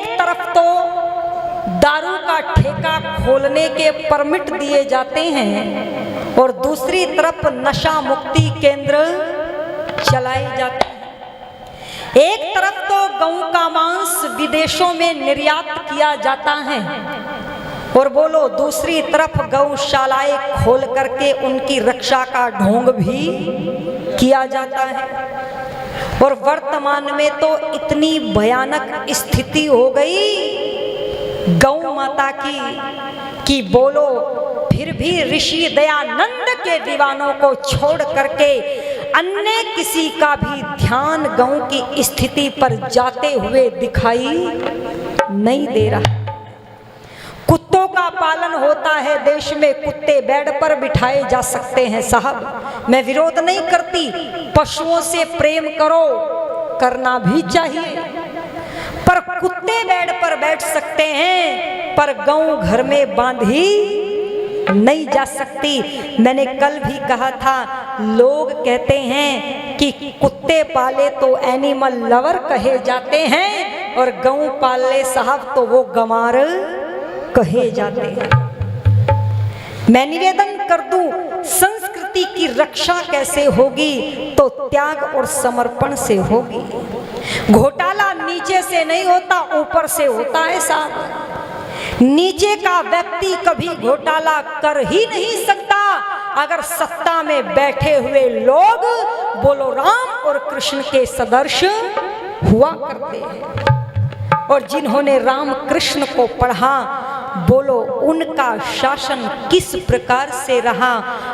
एक तरफ तो दारू का ठेका खोलने के परमिट दिए जाते हैं और दूसरी तरफ नशा मुक्ति केंद्र चलाए जाते हैं। एक तरफ तो गऊ का मांस विदेशों में निर्यात किया जाता है और बोलो दूसरी तरफ गौशालाएं खोल करके उनकी रक्षा का ढोंग भी किया जाता है। और वर्तमान में तो इतनी भयानक स्थिति हो गई गौ माता की कि बोलो फिर भी ऋषि दयानंद के दीवानों को छोड़ करके अन्य किसी का भी ध्यान गौ की स्थिति पर जाते हुए दिखाई नहीं दे रहा। कुत्तों का पालन होता है देश में, कुत्ते बेड पर बिठाए जा सकते हैं साहब, मैं विरोध नहीं करती, पशुओं से प्रेम करो, करना भी चाहिए, पर कुत्ते बेड पर बैठ सकते हैं पर गौ घर में बांधी नहीं जा सकती। मैंने कल भी कहा था, लोग कहते हैं कि कुत्ते पाले तो एनिमल लवर कहे जाते हैं और गौ पाले साहब तो वो गंवार कहे जाते हैं। मैं निवेदन कर दूं, संस्कृति की रक्षा कैसे होगी तो त्याग और समर्पण से होगी। घोटाला नीचे से नहीं होता, ऊपर से होता है साहब। नीचे का व्यक्ति कभी घोटाला कर ही नहीं सकता अगर सत्ता में बैठे हुए लोग बोलो राम और कृष्ण के सदृश हुआ करते हैं। और जिन्होंने राम कृष्ण को पढ़ा बोलो उनका शासन किस प्रकार से रहा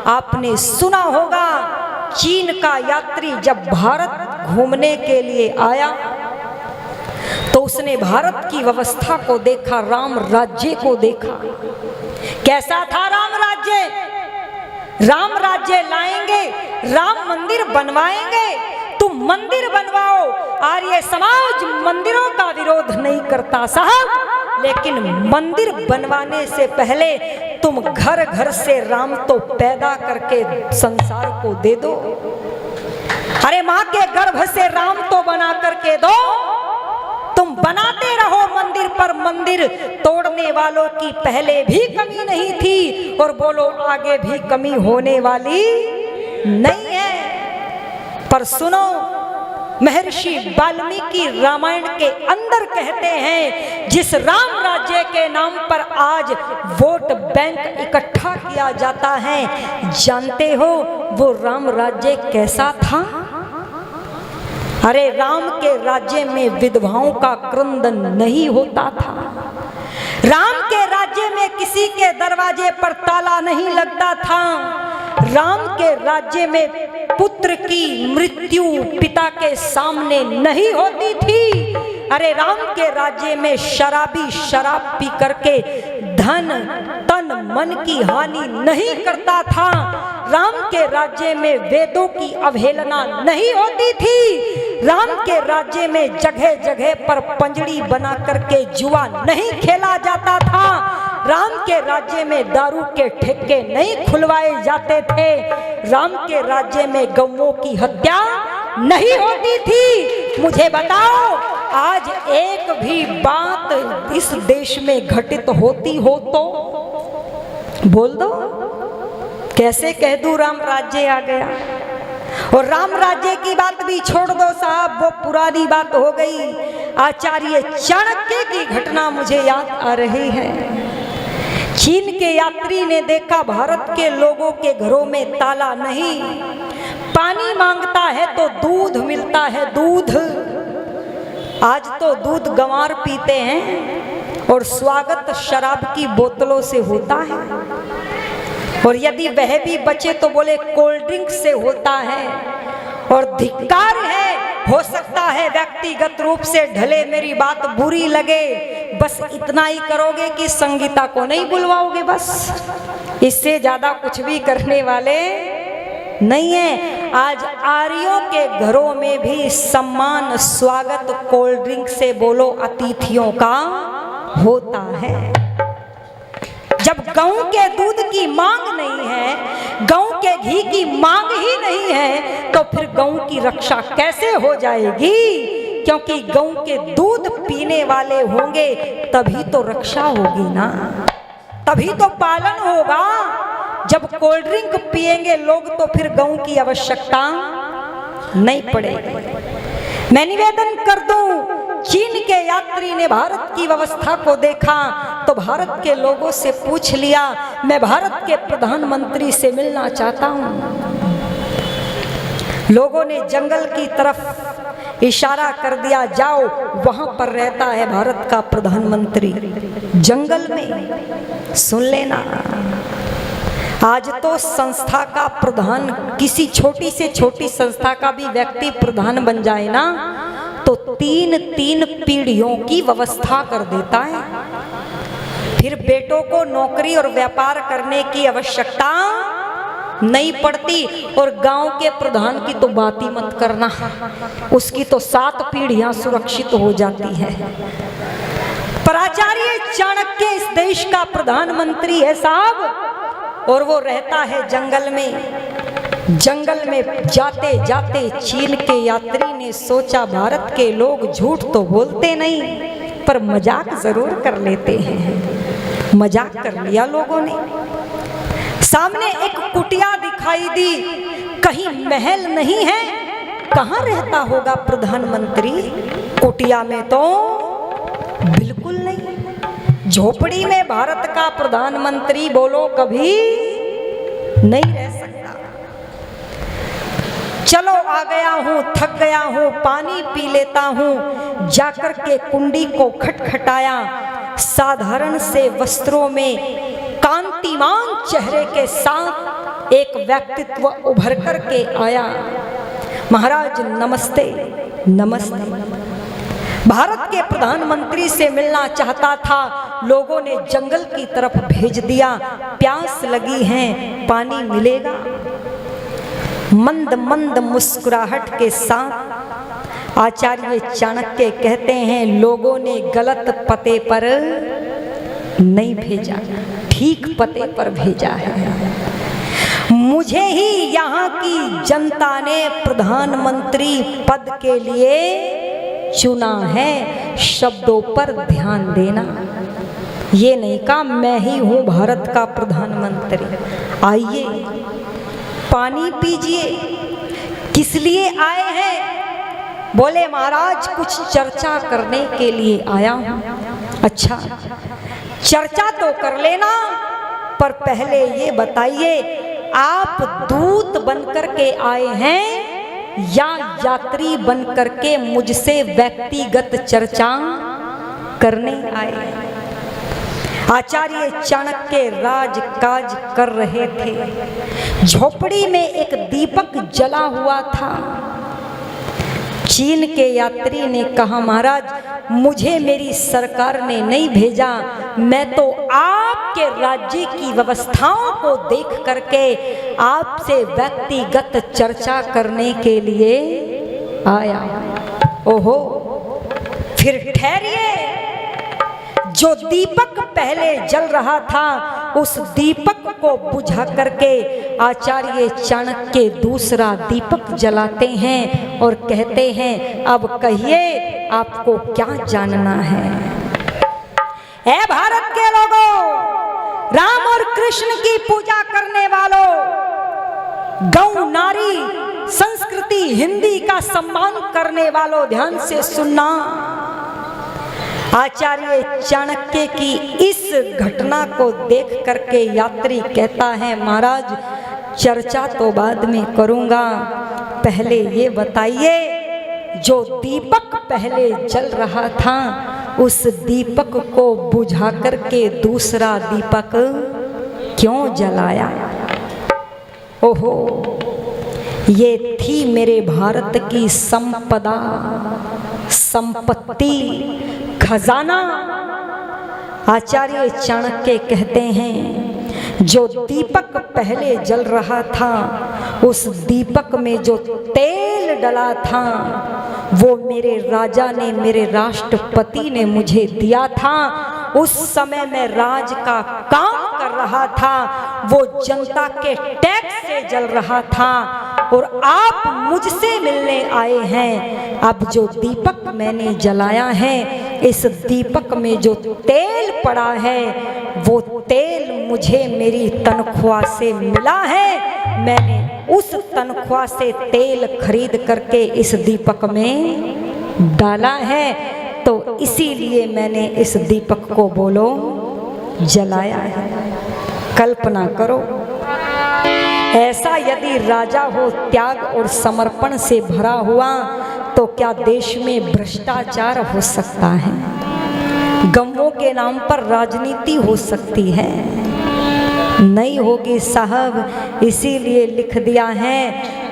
आपने सुना होगा। चीन का यात्री जब भारत घूमने के लिए आया तो उसने भारत की व्यवस्था को देखा, राम राज्य को देखा। कैसा था राम राज्य? राम राज्य लाएंगे, राम मंदिर बनवाएंगे, तुम मंदिर बनवाओ। आर्य समाज मंदिरों का विरोध नहीं करता साहब, लेकिन मंदिर बनवाने से पहले तुम घर घर से राम तो पैदा करके संसार को दे दो। अरे माँ के गर्भ से राम तो बना करके दो। तुम बनाते रहो मंदिर पर मंदिर, तोड़ने वालों की पहले भी कमी नहीं थी और बोलो आगे भी कमी होने वाली नहीं है। पर सुनो, महर्षि वाल्मीकि रामायण के अंदर कहते हैं जिस राम राज्य के नाम पर आज वोट बैंक इकट्ठा किया जाता है, जानते हो वो राम राज्य कैसा था? अरे राम के राज्य में विधवाओं का क्रंदन नहीं होता था। राम के राज्य में किसी के दरवाजे पर ताला नहीं लगता था। राम के राज्य में पुत्र की मृत्यु पिता के सामने नहीं होती थी। अरे राम के राज्य में शराबी शराब पी करके धन तन मन की हानि नहीं करता था। राम के राज्य में वेदों की अवहेलना नहीं होती थी। राम के राज्य में जगह जगह पर पंजड़ी बना करके जुआ नहीं खेला जाता था। राम के राज्य में दारू के ठेके नहीं खुलवाए जाते थे। राम के राज्य में गौओं की हत्या नहीं होती थी। मुझे बताओ, आज एक भी बात इस देश में घटित होती हो तो बोल दो। कैसे कह दूं राम राज्य आ गया? और राम राज्य की बात भी छोड़ दो साहब, वो पुरानी बात हो गई। आचार्य चाणक्य की घटना मुझे याद आ रही है। चीन के यात्री ने देखा भारत के लोगों के घरों में ताला नहीं, पानी मांगता है तो दूध मिलता है, दूध। आज तो दूध गंवार पीते हैं और स्वागत शराब की बोतलों से होता है, और यदि वह भी बचे तो बोले कोल्ड ड्रिंक से होता है। और धिक्कार है, हो सकता है व्यक्तिगत रूप से ढले, मेरी बात बुरी लगे, बस इतना ही करोगे कि संगीता को नहीं बुलवाओगे, बस इससे ज्यादा कुछ भी करने वाले नहीं है। आज आर्यों के घरों में भी सम्मान स्वागत कोल्ड ड्रिंक से बोलो अतिथियों का होता है। जब गऊ के दूध की मांग नहीं है, गऊ के घी की मांग ही नहीं है, तो फिर गऊ की रक्षा कैसे हो जाएगी? क्योंकि गौ के दूध पीने वाले होंगे तभी तो रक्षा होगी ना, तभी तो पालन होगा। जब कोल्ड ड्रिंक पिएंगे लोग तो फिर गौ की आवश्यकता नहीं पड़ेगी। मैं निवेदन कर दूं, चीन के यात्री ने भारत की व्यवस्था को देखा तो भारत के लोगों से पूछ लिया, मैं भारत के प्रधानमंत्री से मिलना चाहता हूं। लोगों ने जंगल की तरफ इशारा कर दिया, जाओ वहां पर रहता है भारत का प्रधानमंत्री जंगल में। सुन लेना, आज तो संस्था का प्रधान, किसी छोटी से छोटी संस्था का भी व्यक्ति प्रधान बन जाए ना तो 3-3 पीढ़ियों की व्यवस्था कर देता है। फिर बेटों को नौकरी और व्यापार करने की आवश्यकता नहीं पड़ती। और गांव के प्रधान की तो बात ही मत करना, उसकी तो 7 पीढ़ियां सुरक्षित हो जाती है। पर आचार्य चाणक्य इस देश का प्रधानमंत्री है साहब, और वो रहता है जंगल में। जंगल में जाते जाते चीन के यात्री ने सोचा, भारत के लोग झूठ तो बोलते नहीं पर मजाक जरूर कर लेते हैं। मजाक कर लिया लोगों ने। सामने एक कुटिया दिखाई दी, कहीं महल नहीं है, कहाँ रहता होगा प्रधानमंत्री? कुटिया में तो बिल्कुल नहीं। झोपड़ी में भारत का प्रधानमंत्री बोलो कभी नहीं रह सकता। चलो आ गया हूं, थक गया हूं, पानी पी लेता हूं। जाकर के कुंडी को खटखटाया। साधारण से वस्त्रों में कांतिमान चेहरे के साथ एक व्यक्तित्व उभर कर के आया। महाराज नमस्ते। नमस्ते। भारत के प्रधानमंत्री से मिलना चाहता था, लोगों ने जंगल की तरफ भेज दिया। प्यास लगी है, पानी मिलेगा? मंद मंद मुस्कुराहट के साथ आचार्य चाणक्य कहते हैं, लोगों ने गलत पते पर नहीं भेजा, ठीक पते पर भेजा है। मुझे ही यहाँ की जनता ने प्रधानमंत्री पद के लिए चुना है। शब्दों पर ध्यान देना। ये नहीं कहा मैं ही हूँ भारत का प्रधानमंत्री। आइए पानी पीजिए। किस लिए आए हैं? बोले महाराज कुछ चर्चा करने के लिए आया हूँ। अच्छा, चर्चा तो कर लेना, पर पहले ये बताइए आप दूत बनकर के आए हैं या यात्री बनकर के मुझसे व्यक्तिगत चर्चा करने आए? आचार्य चाणक्य राजकाज कर रहे थे। झोपड़ी में एक दीपक जला हुआ था। चीन के यात्री ने कहा, महाराज मुझे मेरी सरकार ने नहीं भेजा, मैं तो आपके राज्य की व्यवस्थाओं को देख करके आपसे व्यक्तिगत चर्चा करने के लिए आया। ओहो, फिर ठहरिए। जो दीपक पहले जल रहा था उस दीपक को बुझा करके आचार्य चाणक्य दूसरा दीपक जलाते हैं और कहते हैं, अब कहिए आपको क्या जानना है? ऐ भारत के लोगों, राम और कृष्ण की पूजा करने वालों, गौ नारी संस्कृति हिंदी का सम्मान करने वालों, ध्यान से सुनना। आचार्य चाणक्य की इस घटना को देख करके यात्री कहता है, महाराज चर्चा तो बाद में करूंगा, पहले ये बताइए जो दीपक पहले जल रहा था उस दीपक को बुझा करके दूसरा दीपक क्यों जलाया? ओहो, ये थी मेरे भारत की संपदा, संपत्ति, खजाना। आचार्य चाणक्य कहते हैं, जो दीपक पहले जल रहा था उस दीपक में जो तेल डला था वो मेरे राजा ने, मेरे राष्ट्रपति ने मुझे दिया था। उस समय मैं राज का काम कर रहा था, वो जनता के टैक्स से जल रहा था। और आप मुझसे मिलने आए हैं। अब जो दीपक मैंने जलाया है, इस दीपक में जो तेल पड़ा है, वो तेल मुझे मेरी तनख्वाह से मिला है। मैंने उस तनख्वाह से तेल खरीद करके इस दीपक में डाला है, तो इसीलिए मैंने इस दीपक को बोलो जलाया है। कल्पना करो, ऐसा यदि राजा हो त्याग और समर्पण से भरा हुआ, तो क्या देश में भ्रष्टाचार हो सकता है? गमों के नाम पर राजनीति हो सकती है? नहीं होगी साहब। इसीलिए लिख दिया है।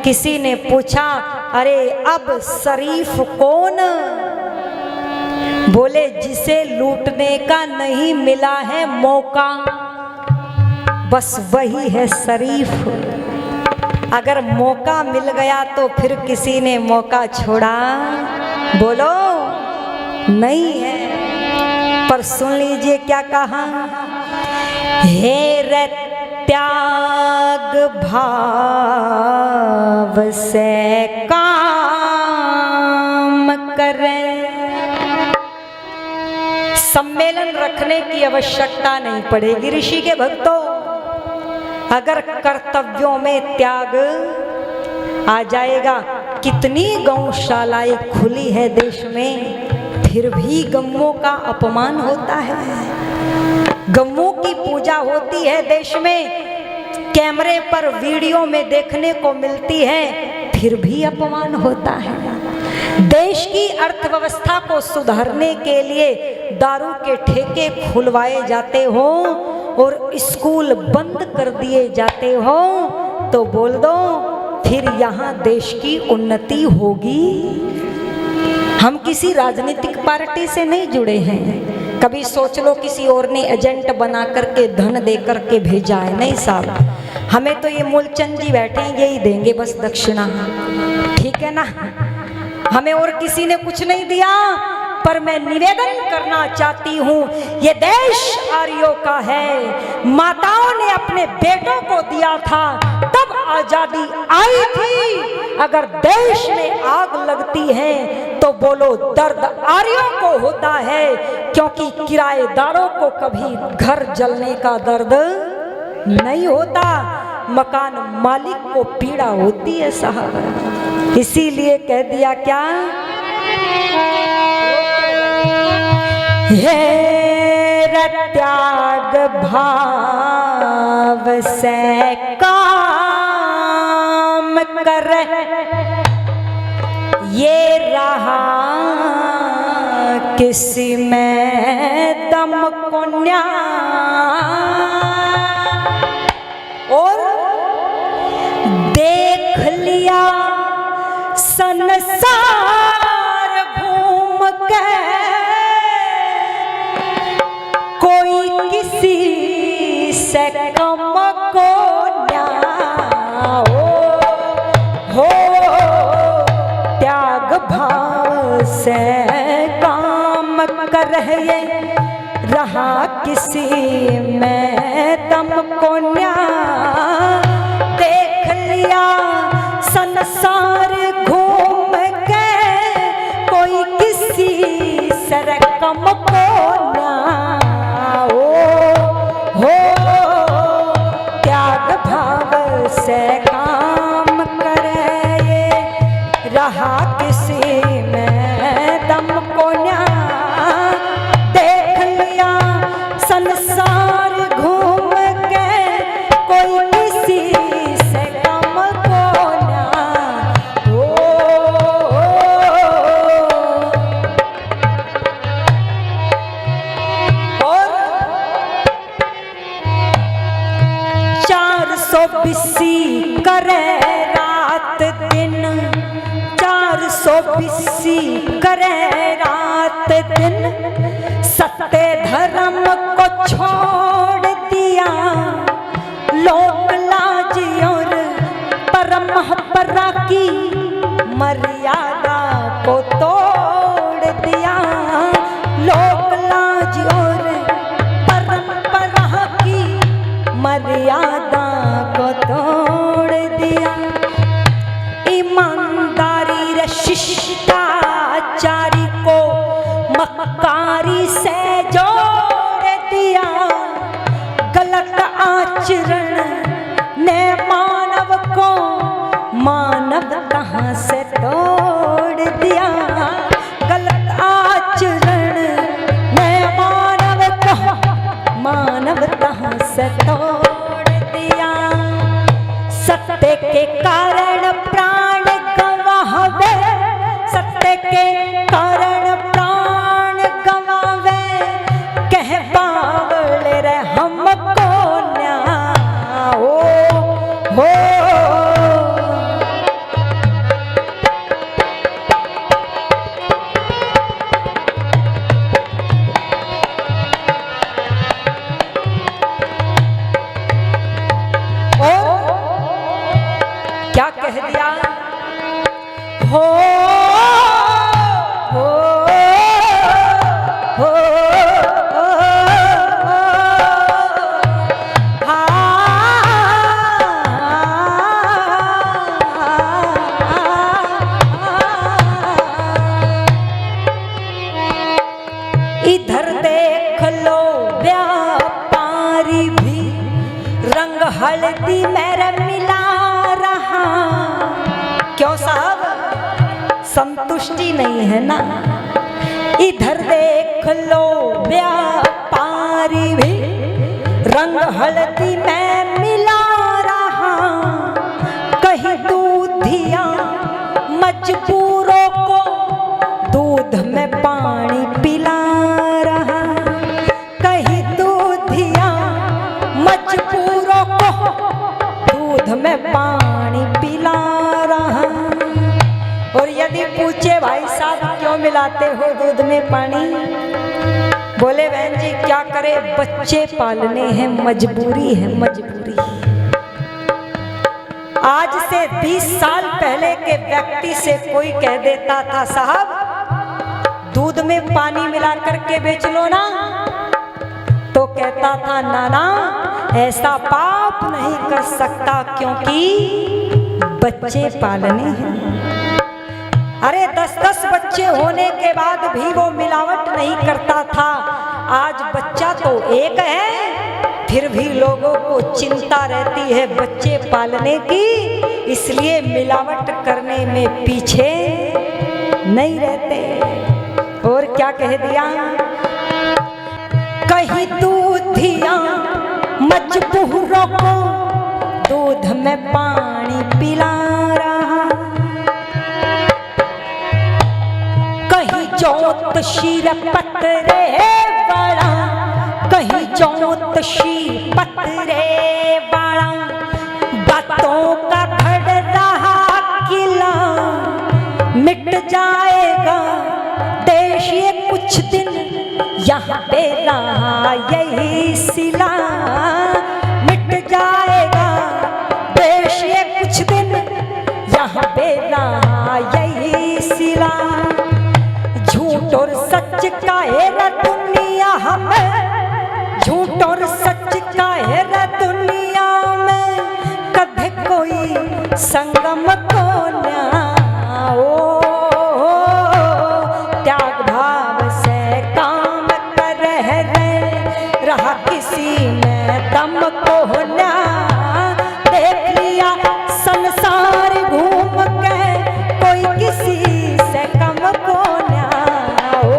किसी ने पूछा, अरे अब शरीफ कौन? बोले, जिसे लूटने का नहीं मिला है मौका, बस वही है शरीफ। अगर मौका मिल गया तो फिर किसी ने मौका छोड़ा? बोलो, नहीं है। पर सुन लीजिए क्या कहा, हे रे त्याग भाव से काम करे। सम्मेलन रखने की आवश्यकता नहीं पड़ेगी ऋषि के भक्तों। अगर कर्तव्यों में त्याग आ जाएगा। कितनी गौशालाएं खुली है देश में, फिर भी गम्मों का अपमान होता है। गम्मों की पूजा होती है देश में, कैमरे पर वीडियो में देखने को मिलती है, फिर भी अपमान होता है। देश की अर्थव्यवस्था को सुधारने के लिए दारू के ठेके खुलवाए जाते हो और स्कूल बंद कर दिए जाते हो, तो बोल दो फिर यहाँ देश की उन्नति होगी? हम किसी राजनीतिक पार्टी से नहीं जुड़े हैं। कभी सोच लो किसी और ने एजेंट बना करके धन दे करके भेजा है? नहीं साहब, हमें तो ये मूलचंद जी बैठे हैं, यही देंगे बस दक्षिणा, ठीक है ना। हमें और किसी ने कुछ नहीं दिया। पर मैं निवेदन करना चाहती हूँ, ये देश आर्यों का है। माताओं ने अपने बेटों को दिया था, तब आजादी आई थी। अगर देश में आग लगती है तो बोलो दर्द आर्यों को होता है, क्योंकि किराएदारों को कभी घर जलने का दर्द नहीं होता, मकान मालिक को पीड़ा होती है साहब। इसीलिए कह दिया क्या, हे त्याग भाव से काम कर, ये रहा किसी में दम पुण्य। और देख लिया संसार घूम के, कोई किसी से कम को ना हो। त्याग भाव से काम कर रहे, रहा किसी में दम को ना। देख लिया संसार घूम के, कोई किसी से कम को ना हो। त्याग भाव से काम करे, रहा किसी में दम को ना। देख लिया संसार घूम के, कोई किसी से कम को ना हो। और 420 करे रात दिन, 420 करे रात दिन, सत्य धर्म को छोड़ दिया, लोक लाज और परंपरा की मर्यादा को तोड़ दिया। लोक लाज और परंपरा की मर्यादा को तोड़ दिया। आचरण ने मानव को मानव कहाँ से तोड़ दिया। गलत आचरण ने मानव को मानव कहाँ से तोड़ दिया। सत्य के कारण प्राण गवावे, सत्य के कारण प्राण गवावे, कह बावले रे हमको न्याय हो। क्या कह दिया? हो हो हो इधर देख लो व्यापारी भी रंग हल्दी मेरे मिला रहा। क्यों साहब, संतुष्टि नहीं है ना। इधर देख लो व्यापारी भी रंग हल्दी में मिला रहा। कहीं दूधिया मजबूरों को दूध में पानी पिला रहा। कहीं दूधिया मजबूरों को दूध में पानी पिला रहा। और यदि पूछे भाई साहब क्यों मिलाते हो दूध में पानी, बोले बहन जी क्या करे, बच्चे पालने हैं, मजबूरी है, मजबूरी। आज से 20 साल पहले के व्यक्ति से कोई कह देता था साहब दूध में पानी मिला करके बेच लो ना, तो कहता था नाना ऐसा पाप नहीं कर सकता क्योंकि बच्चे पालने हैं। अरे 10-10 बच्चे होने के बाद भी वो मिलावट नहीं करता था। आज बच्चा तो एक है, फिर भी लोगों को चिंता रहती है बच्चे पालने की, इसलिए मिलावट करने में पीछे नहीं रहते। और क्या कह दिया? कहीं दूधिया मजबूरों को दूध में पानी पिला रहा। कहीं ज्योतिषी पतरे बड़ा, कहीं ज्योतिषी पतरे बड़ा, बातों का भर रहा किला मिट जाएगा देश ये कुछ दिन, यहाँ पे रहा यही सिला मिट जाएगा देश ये कुछ दिन, यहाँ पे रहा यही सिला। झूठ और सच का है दुनिया हमें, झूठ और सच का है दुनिया में, कभी कोई संगम को ना हो। त्याग भाव से काम कर रहा किसी में दम को ना, देख लिया संसार घूम के कोई किसी से कम को ना हो।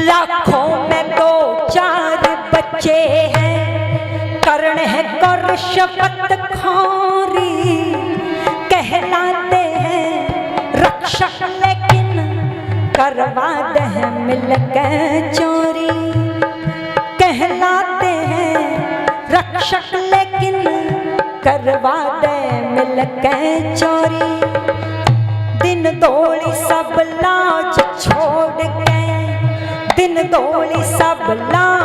लाखों में 2-4 बच्चे हैं, कर्ण है कर शपथ खोरी, कहलाते हैं रक्षक लेकिन करवाते हैं मिलकर चोरी। कहलाते हैं रक्षक लेकिन करवाते मिलकर चोरी। दिन दौड़ी सब लाज छोड़ के, दिन दौड़ी सब लाज